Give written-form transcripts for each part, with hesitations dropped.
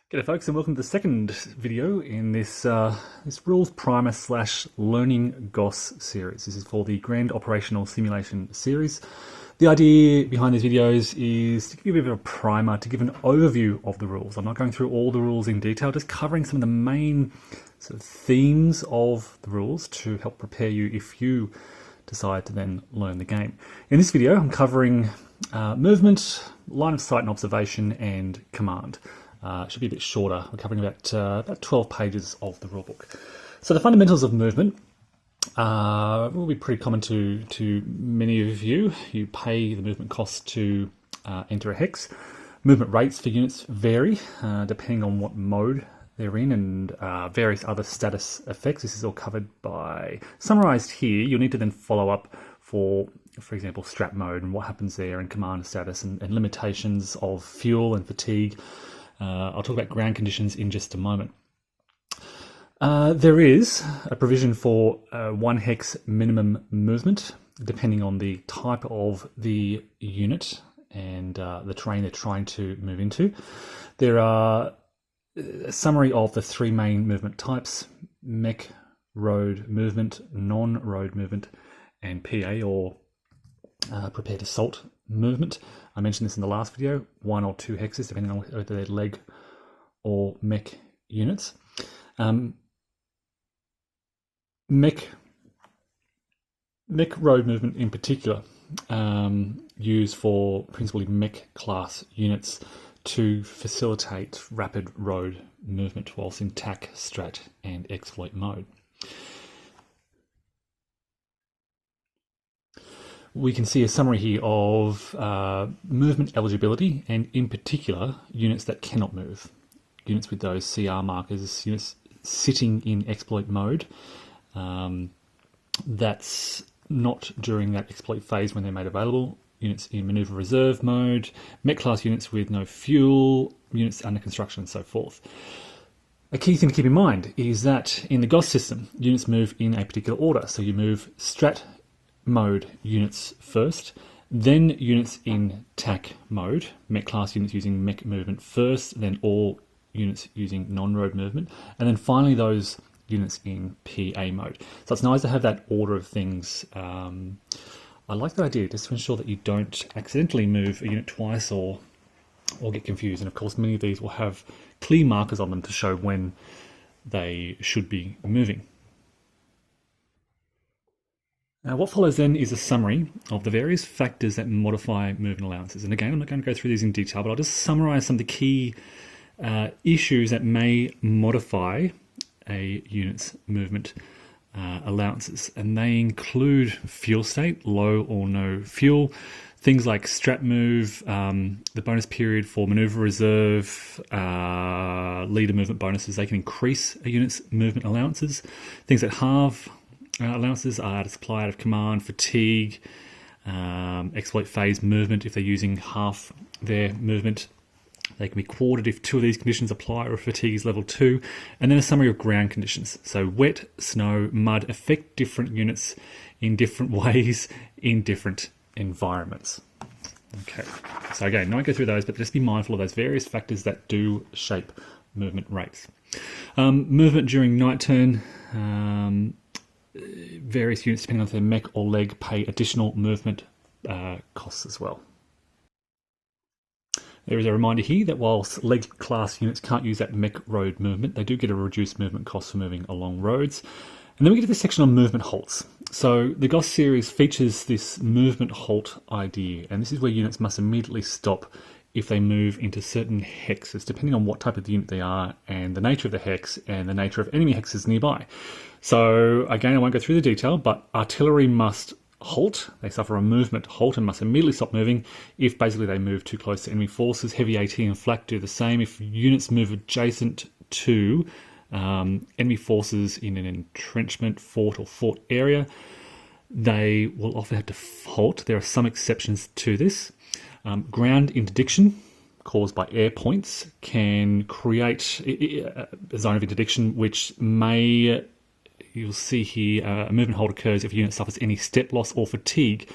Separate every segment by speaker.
Speaker 1: G'day folks, and welcome to the second video in this rules primer / learning GOSS series. This is for the Grand Operational Simulation series. The idea behind these videos is to give you a bit of a primer, to give an overview of the rules. I'm not going through all the rules in detail, just covering some of the main sort of themes of the rules to help prepare you if you decide to then learn the game. In this video, I'm covering movement, line of sight and observation, and command. It should be a bit shorter. We're covering about 12 pages of the rulebook. So the fundamentals of movement will be pretty common to many of you. You pay the movement cost to enter a hex. Movement rates for units vary depending on what mode they're in and various other status effects. This is all covered by, summarized here. You'll need to then follow up for example, strat mode and what happens there and command status and limitations of fuel and fatigue. I'll talk about ground conditions in just a moment. There is a provision for 1 hex minimum movement, depending on the type of the unit and the terrain they're trying to move into. There are a summary of the 3 main movement types: mech, road movement, non-road movement, and PA or prepared assault movement. I mentioned this in the last video, 1 or 2 hexes, depending on whether they're leg or mech units. Mech road movement in particular, used for principally mech class units to facilitate rapid road movement whilst in TAC, strat, and exploit mode. We can see a summary here of movement eligibility, and in particular, units that cannot move. Units with those CR markers, units sitting in exploit mode. That's not during that exploit phase when they're made available. Units in maneuver reserve mode, mech class units with no fuel, units under construction, and so forth. A key thing to keep in mind is that in the GOSS system, units move in a particular order. So you move strat mode units first, then units in TAC mode, mech class units using mech movement first, then all units using non-road movement, and then finally those units in PA mode. So it's nice to have that order of things. I like that idea, just to ensure that you don't accidentally move a unit twice or get confused. And of course, many of these will have clear markers on them to show when they should be moving. Now, what follows then is a summary of the various factors that modify movement allowances. And again, I'm not going to go through these in detail, but I'll just summarize some of the key issues that may modify a unit's movement allowances. And they include fuel state, low or no fuel, things like strat move, the bonus period for maneuver reserve, leader movement bonuses. They can increase a unit's movement allowances. Things that halve allowances are to supply out of command, fatigue, exploit phase movement if they're using half their movement. They can be quartered if 2 of these conditions apply or if fatigue is level 2. And then a summary of ground conditions. So wet, snow, mud affect different units in different ways in different environments. Okay, so again, not go through those, but just be mindful of those various factors that do shape movement rates. Movement during night turn. Various units, depending on if they're mech or leg, pay additional movement costs as well. There is a reminder here that whilst leg class units can't use that mech road movement, they do get a reduced movement cost for moving along roads. And then we get to this section on movement halts. So the GOSS series features this movement halt idea, and this is where units must immediately stop if they move into certain hexes, depending on what type of unit they are and the nature of the hex and the nature of enemy hexes nearby. So again, I won't go through the detail, but artillery must halt. They suffer a movement halt and must immediately stop moving if basically they move too close to enemy forces. Heavy AT and flak do the same. If units move adjacent to enemy forces in an entrenchment, fort or fort area, they will often have to halt. There are some exceptions to this. Ground interdiction caused by air points can create a zone of interdiction which may, you'll see here, a movement halt occurs if a unit suffers any step loss or fatigue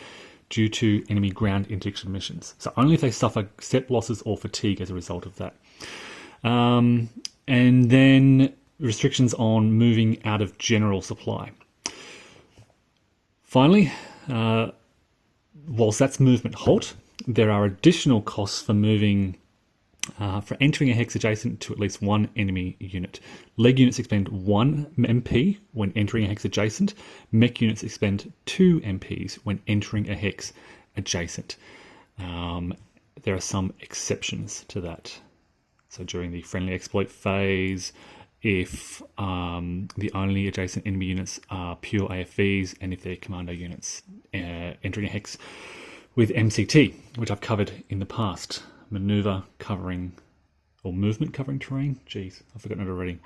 Speaker 1: due to enemy ground interdiction missions. So only if they suffer step losses or fatigue as a result of that. And then restrictions on moving out of general supply. Finally, whilst that's movement halt, there are additional costs for moving, for entering a hex adjacent to at least one enemy unit. Leg units expend 1 MP when entering a hex adjacent. Mech units expend 2 MPs when entering a hex adjacent. There are some exceptions to that. So during the friendly exploit phase, if the only adjacent enemy units are pure AFVs, and if they're commando units entering a hex with MCT, which I've covered in the past. Maneuver covering, or movement covering terrain. Geez, I've forgotten it already.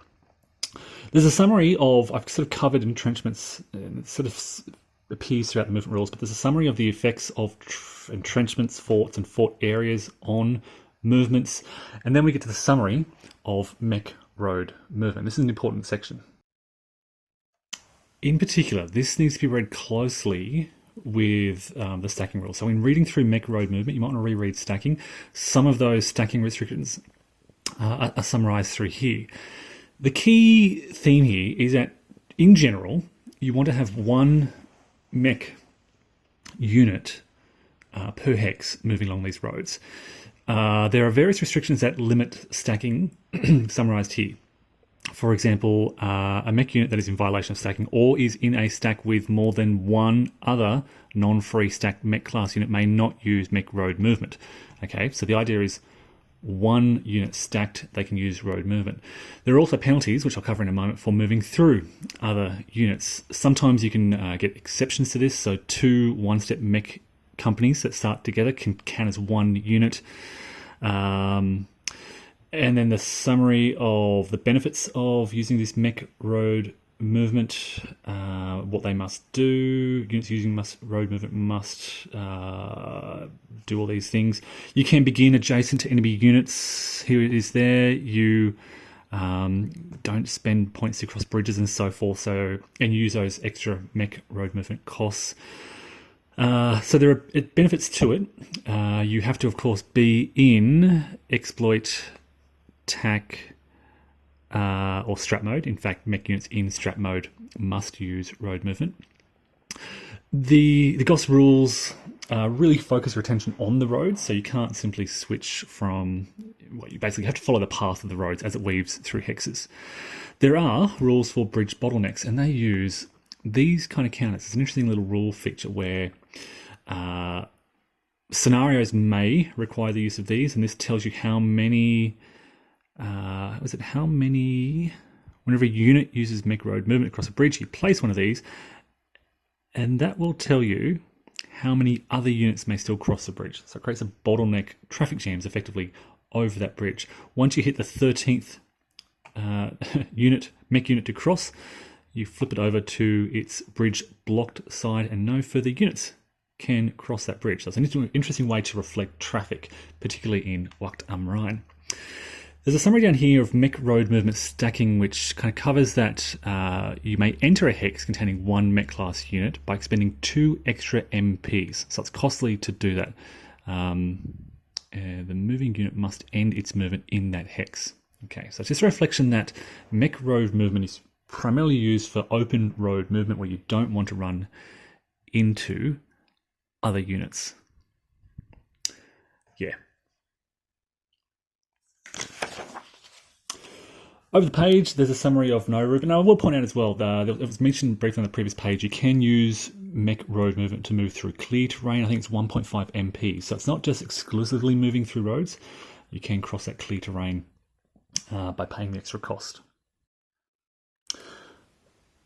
Speaker 1: There's a summary of, I've sort of covered entrenchments, and it sort of appears throughout the movement rules, but there's a summary of the effects of entrenchments, forts, and fort areas on movements. And then we get to the summary of mech road movement. This is an important section. In particular, this needs to be read closely with the stacking rules. So in reading through mech road movement, you might want to reread stacking. Some of those stacking restrictions are summarized through here. The key theme here is that, in general, you want to have one mech unit per hex moving along these roads. There are various restrictions that limit stacking, summarized here. For example, a mech unit that is in violation of stacking or is in a stack with more than one other non-free stacked mech class unit may not use mech road movement. Okay, so the idea is one unit stacked, they can use road movement. There are also penalties, which I'll cover in a moment, for moving through other units. Sometimes you can get exceptions to this, so 2 one-step mech companies that start together can count as one unit. And then the summary of the benefits of using this mech road movement, what they must do. Units using road movement must do all these things. You can begin adjacent to enemy units. Here it is there. You don't spend points to cross bridges and so forth, and use those extra mech road movement costs. So there are benefits to it. You have to, of course, be in exploit, TAC, or strap mode. In fact, mech units in strap mode must use road movement. The GOSS rules really focus your attention on the roads, so you can't simply switch from, well, you basically have to follow the path of the roads as it weaves through hexes. There are rules for bridge bottlenecks, and they use these kind of counters. It's an interesting little rule feature where scenarios may require the use of these, and this tells you how many, whenever a unit uses mech road movement across a bridge, you place one of these, and that will tell you how many other units may still cross the bridge. So it creates a bottleneck, traffic jams effectively over that bridge. Once you hit the 13th mech unit to cross, you flip it over to its bridge blocked side, and no further units can cross that bridge. So it's an interesting way to reflect traffic, particularly in Wacht am Rhein. There's a summary down here of mech road movement stacking, which kind of covers that you may enter a hex containing one mech class unit by expending 2 extra MPs. So it's costly to do that. The moving unit must end its movement in that hex. Okay, so it's just a reflection that mech road movement is primarily used for open road movement where you don't want to run into other units. Yeah. Over the page, there's a summary of no route. Now, I will point out as well, it was mentioned briefly on the previous page, you can use mech road movement to move through clear terrain. I think it's 1.5 MP. So it's not just exclusively moving through roads. You can cross that clear terrain by paying the extra cost.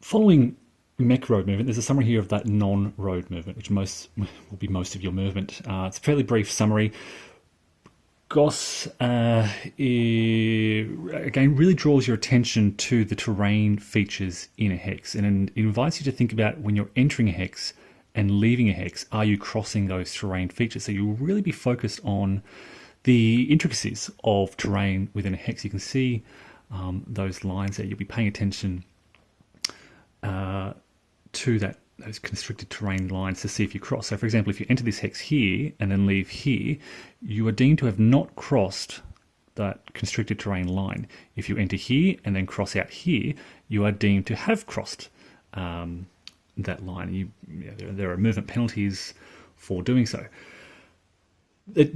Speaker 1: Following mech road movement, there's a summary here of that non-road movement, which will be most of your movement. It's a fairly brief summary. GOSS, again, really draws your attention to the terrain features in a hex, and it invites you to think about when you're entering a hex and leaving a hex, are you crossing those terrain features? So you'll really be focused on the intricacies of terrain within a hex. You can see those lines there. You'll be paying attention to those constricted terrain lines to see if you cross. So for example, if you enter this hex here and then leave here, you are deemed to have not crossed that constricted terrain line. If you enter here and then cross out here, you are deemed to have crossed that line. There are movement penalties for doing so.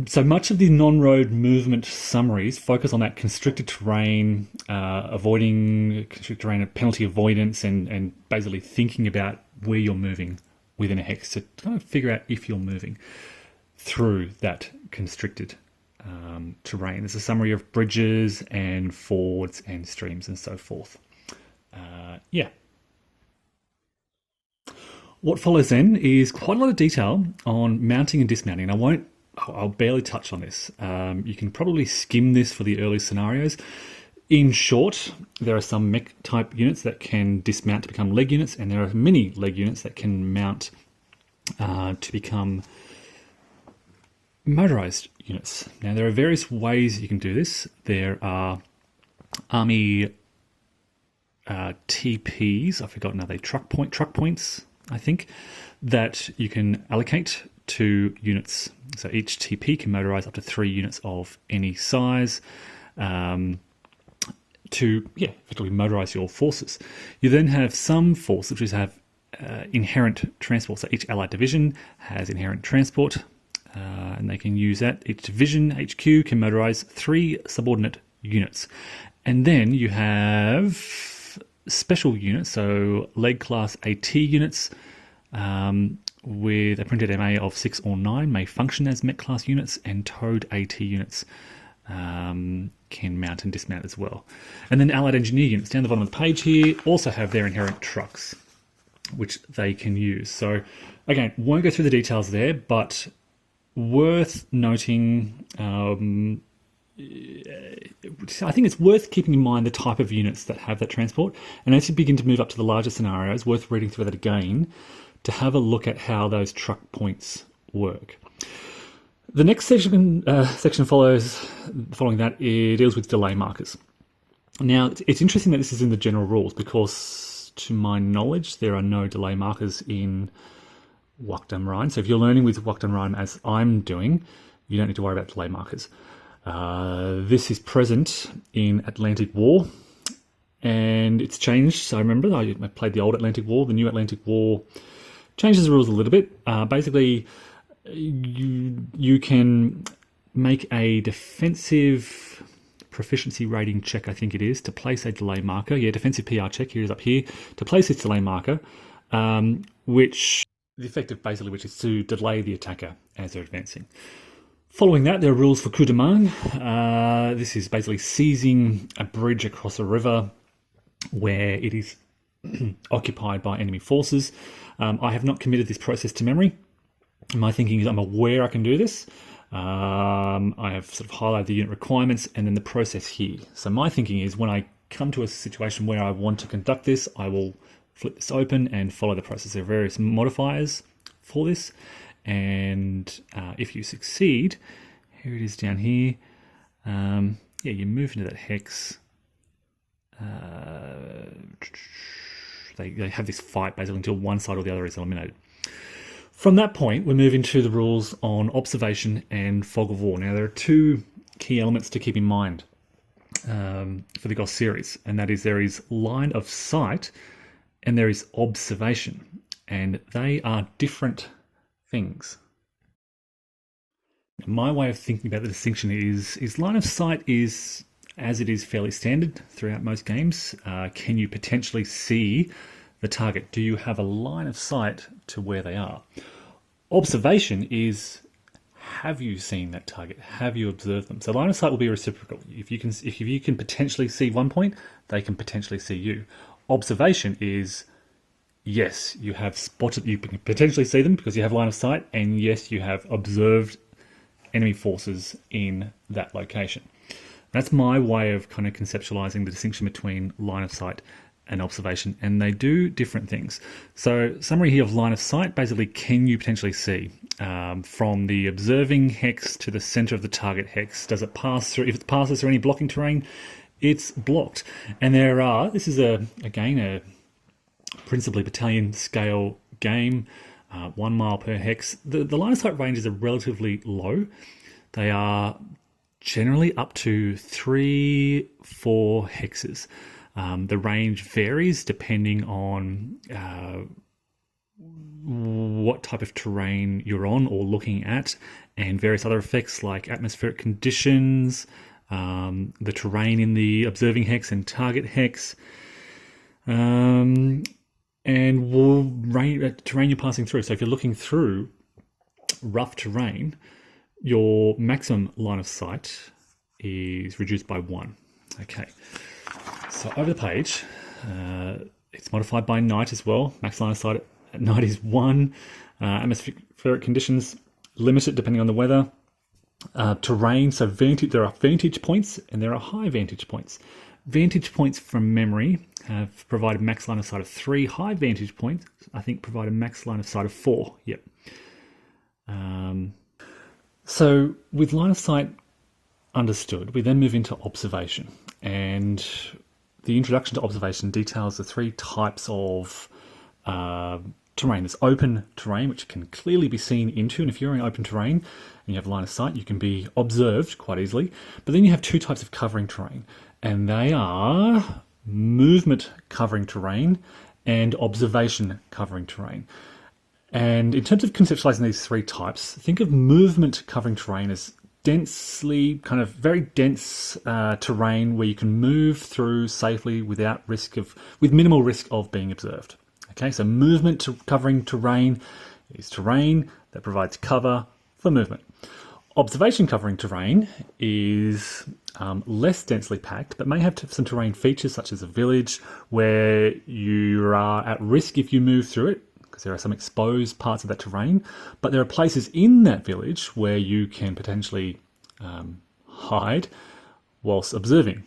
Speaker 1: So much of the non-road movement summaries focus on that constricted terrain, avoiding constricted terrain, penalty avoidance, and basically thinking about where you're moving within a hex to kind of figure out if you're moving through that constricted terrain. There's a summary of bridges and fords and streams and so forth. Yeah. What follows then is quite a lot of detail on mounting and dismounting. And I'll barely touch on this. You can probably skim this for the early scenarios. In short, there are some mech type units that can dismount to become leg units, and there are many leg units that can mount to become motorized units. Now, there are various ways you can do this. There are army TPs, I've forgotten, are they truck points, I think, that you can allocate to units. So each TP can motorize up to 3 units of any size to effectively motorize your forces. You then have some forces which have inherent transport. So each allied division has inherent transport, and they can use that. Each division HQ can motorize 3 subordinate units. And then you have special units, so leg class AT units with a printed MA of 6 or 9 may function as mech class units, and towed AT units can mount and dismount as well. And then allied engineer units down the bottom of the page here also have their inherent trucks, which they can use. So again, won't go through the details there, but worth noting, I think it's worth keeping in mind the type of units that have that transport. And as you begin to move up to the larger scenarios, worth reading through that again to have a look at how those truck points work. The next section following that, it deals with delay markers. Now, it's interesting that this is in the general rules because, to my knowledge, there are no delay markers in Wacht and Rhein. So if you're learning with Wacht and Rhein as I'm doing, you don't need to worry about delay markers. This is present in Atlantic War, and it's changed. So I remember I played the old Atlantic War. The new Atlantic War changes the rules a little bit. Basically, you can make a defensive proficiency rating check, I think it is, to place a delay marker. Yeah, defensive PR check, here it is up here, to place this delay marker, which the effective basically which is to delay the attacker as they're advancing. Following that, there are rules for coup de main. This is basically seizing a bridge across a river where it is occupied by enemy forces. I have not committed this process to memory. My thinking is I'm aware I can do this. I have sort of highlighted the unit requirements and then the process here. So my thinking is when I come to a situation where I want to conduct this, I will flip this open and follow the process. There are various modifiers for this. And if you succeed, here it is down here. You move into that hex. They have this fight basically until one side or the other is eliminated. From that point, we move into the rules on observation and fog of war. Now, there are 2 key elements to keep in mind for the GOSS series, and that is there is line of sight and there is observation, and they are different things. My way of thinking about the distinction is line of sight is, as it is fairly standard throughout most games, can you potentially see the target? Do you have a line of sight to where they are? Observation is, have you seen that target? Have you observed them? So line of sight will be reciprocal. If you can potentially see one point, they can potentially see you. Observation is, yes, you have spotted, you can potentially see them because you have line of sight, and yes, you have observed enemy forces in that location. That's my way of kind of conceptualizing the distinction between line of sight and observation, and they do different things. So summary here of line of sight, basically can you potentially see from the observing hex to the center of the target hex? Does it pass through? If it passes through any blocking terrain, it's blocked. And there are, this is again a principally battalion scale game, 1 mile per hex. The line of sight ranges are relatively low. They are generally up to 3-4 hexes. The range varies depending on what type of terrain you're on or looking at, and various other effects like atmospheric conditions, the terrain in the observing hex and target hex, and terrain you're passing through. So if you're looking through rough terrain, your maximum line of sight is reduced by 1. Okay, so over the page, it's modified by night as well. Max line of sight at night is 1. Atmospheric conditions limited depending on the weather. Terrain, so there are vantage points and there are high vantage points. Vantage points from memory have provided max line of sight of 3. High vantage points, I think, provide a max line of sight of 4. Yep. So with line of sight understood, we then move into observation. And the introduction to observation details the 3 types of terrain. There's open terrain, which can clearly be seen into, and if you're in open terrain and you have line of sight, you can be observed quite easily. But then you have 2 types of covering terrain, and they are movement covering terrain and observation covering terrain. And in terms of conceptualizing these 3 types, think of movement covering terrain as densely, kind of very dense terrain where you can move through safely with minimal risk of being observed. Okay, so movement covering terrain is terrain that provides cover for movement. Observation covering terrain is less densely packed, but may have some terrain features such as a village where you are at risk if you move through it, because there are some exposed parts of that terrain, but there are places in that village where you can potentially hide whilst observing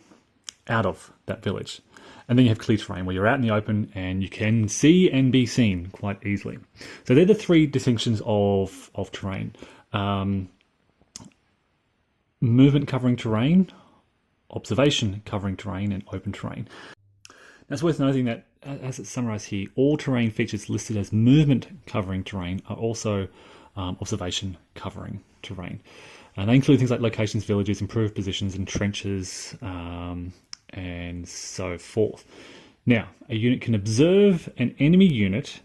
Speaker 1: out of that village. And then you have clear terrain where you're out in the open and you can see and be seen quite easily. So they're the 3 distinctions of terrain. Movement covering terrain, observation covering terrain, and open terrain. Now it's worth noting that, as it's summarised here, all terrain features listed as movement covering terrain are also observation covering terrain. And they include things like locations, villages, improved positions, and trenches, and so forth. Now, a unit can observe an enemy unit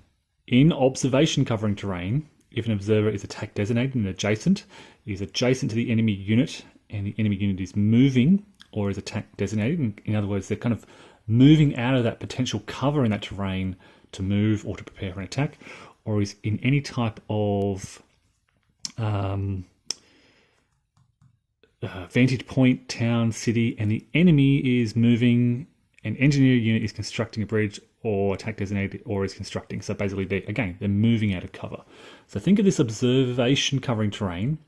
Speaker 1: in observation covering terrain if an observer is attack designated and adjacent, is adjacent to the enemy unit, and the enemy unit is moving or is attack designated. In other words, they're kind of moving out of that potential cover in that terrain to move or to prepare for an attack, or is in any type of vantage point, town, city, and the enemy is moving, an engineer unit is constructing a bridge or attack designated or is constructing. So basically, they're moving out of cover. So think of this observation covering terrain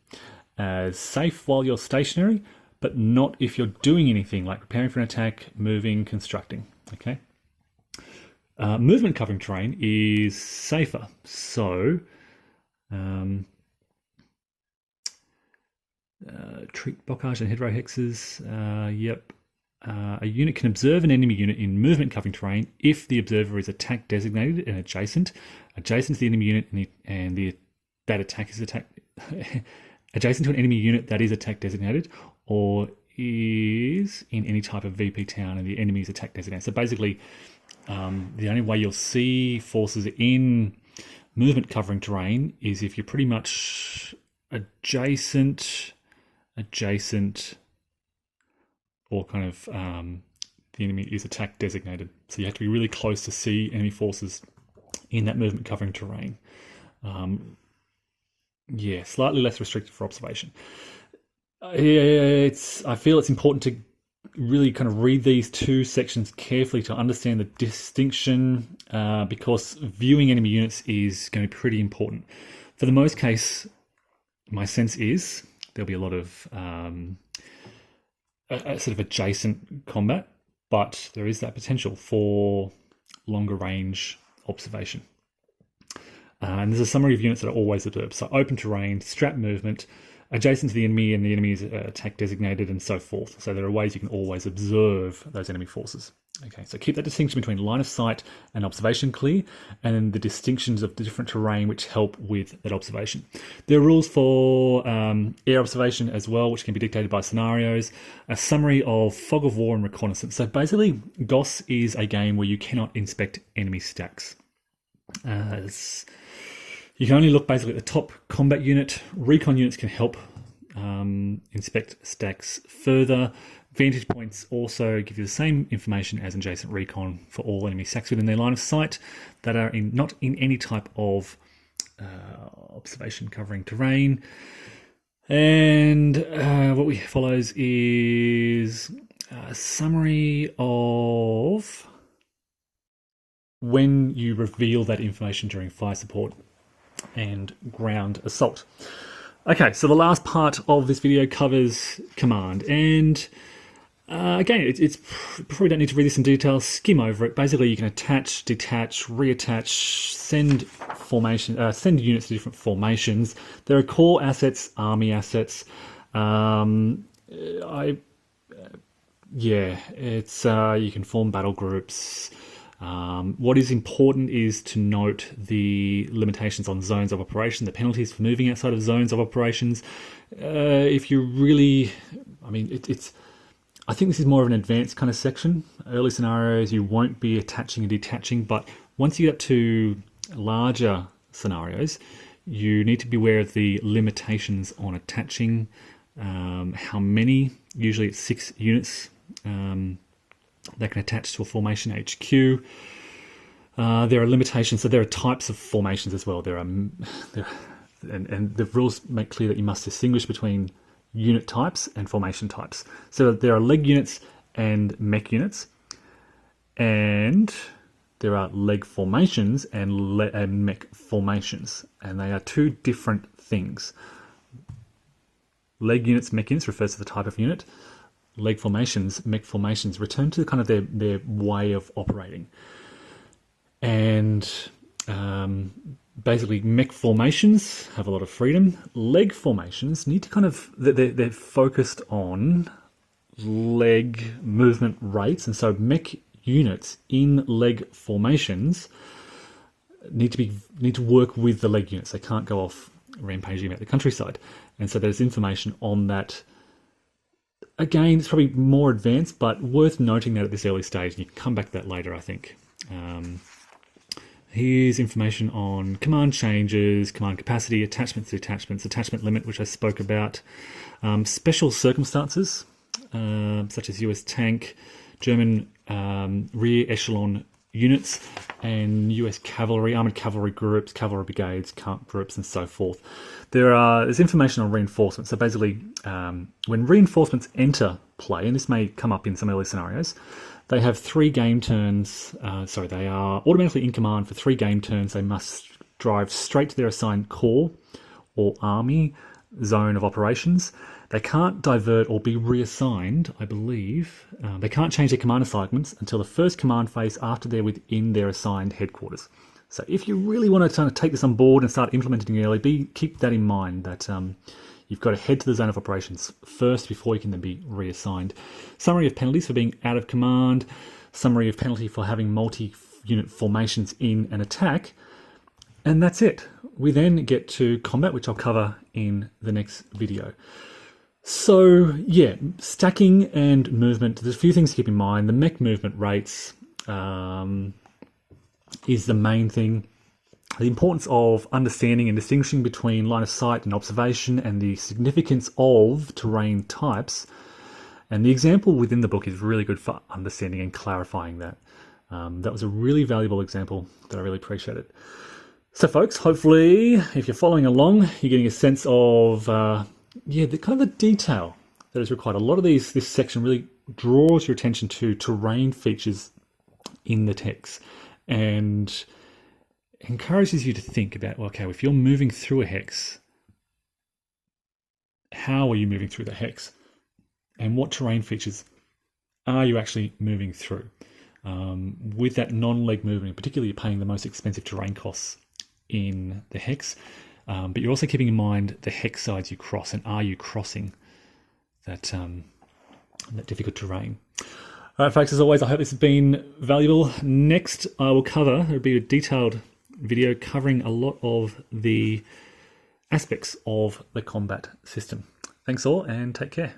Speaker 1: as safe while you're stationary, but not if you're doing anything like preparing for an attack, moving, constructing. Okay. Movement covering terrain is safer. So treat bocage and head row hexes. Yep. A unit can observe an enemy unit in movement covering terrain if the observer is attack designated and adjacent to the enemy unit, that attack is adjacent to an enemy unit that is attack designated, or is in any type of VP town and the enemy is attack designated. So basically, the only way you'll see forces in movement covering terrain is if you're pretty much adjacent, or kind of the enemy is attack designated. So you have to be really close to see enemy forces in that movement covering terrain. Slightly less restricted for observation. I feel it's important to really kind of read these 2 sections carefully to understand the distinction, because viewing enemy units is going to be pretty important. For the most case, my sense is there'll be a lot of sort of adjacent combat, but there is that potential for longer range observation. And there's a summary of units that are always observed. So open terrain, strap movement, adjacent to the enemy and the enemy's attack designated and so forth. So there are ways you can always observe those enemy forces. Okay, so keep that distinction between line of sight and observation clear, and then the distinctions of the different terrain which help with that observation. There are rules for air observation as well, which can be dictated by scenarios. A summary of fog of war and reconnaissance. So basically, GOSS is a game where you cannot inspect enemy stacks. You can only look basically at the top combat unit. Recon units can help inspect stacks further. Vantage points also give you the same information as adjacent recon for all enemy stacks within their line of sight that are not in any type of observation covering terrain. And what follows is a summary of when you reveal that information during fire support and ground assault. Okay, so the last part of this video covers command, and again, it's probably don't need to read this in detail. Skim over it. Basically, you can attach, detach, reattach, send units to different formations. There are core assets, army assets. You can form battle groups. What is important is to note the limitations on zones of operation, the penalties for moving outside of zones of operations. If you really, I think this is more of an advanced kind of section. Early scenarios, you won't be attaching and detaching, but once you get to larger scenarios, you need to be aware of the limitations on attaching, how many, usually it's 6 units, that can attach to a formation HQ. There are limitations, so there are types of formations as well. And the rules make clear that you must distinguish between unit types and formation types. So there are leg units and mech units, and there are leg formations and mech formations, and they are 2 different things. Leg units, mech units refers to the type of unit. Leg formations, mech formations return to kind of their way of operating. And basically mech formations have a lot of freedom. Leg formations need to kind of, they're focused on leg movement rates, and so mech units in leg formations need to work with the leg units. They can't go off rampaging about the countryside. And so there's information on that. Again, it's probably more advanced, but worth noting that at this early stage, and you can come back to that later, I think. Here's information on command changes, command capacity, attachments to attachments, attachment limit, which I spoke about, special circumstances, such as US tank, German rear echelon units, and US cavalry, armoured cavalry groups, cavalry brigades, camp groups, and so forth. There's information on reinforcements. So basically, when reinforcements enter play, and this may come up in some early scenarios, they have 3 game turns. They are automatically in command for 3 game turns. They must drive straight to their assigned corps or army zone of operations. They can't divert or be reassigned, I believe. They can't change their command assignments until the first command phase after they're within their assigned headquarters. So if you really want to kind of take this on board and start implementing early, keep that in mind, that you've got to head to the zone of operations first before you can then be reassigned. Summary of penalties for being out of command. Summary of penalty for having multi-unit formations in an attack. And that's it. We then get to combat, which I'll cover in the next video. So yeah, stacking and movement. There's a few things to keep in mind. The mech movement rates is the main thing. The importance of understanding and distinguishing between line of sight and observation, and the significance of terrain types. And the example within the book is really good for understanding and clarifying that. That was a really valuable example that I really appreciated. So folks, hopefully if you're following along, you're getting a sense of the kind of the detail that is required. A lot of this section really draws your attention to terrain features in the text and encourages you to think about, okay, if you're moving through a hex, how are you moving through the hex? And what terrain features are you actually moving through? With that non-leg movement, particularly you're paying the most expensive terrain costs in the hex. but you're also keeping in mind the hex sides you cross, and are you crossing that difficult terrain. All right, folks, as always, I hope this has been valuable. Next, I will cover, there'll be a detailed video covering a lot of the aspects of the combat system. Thanks all, and take care.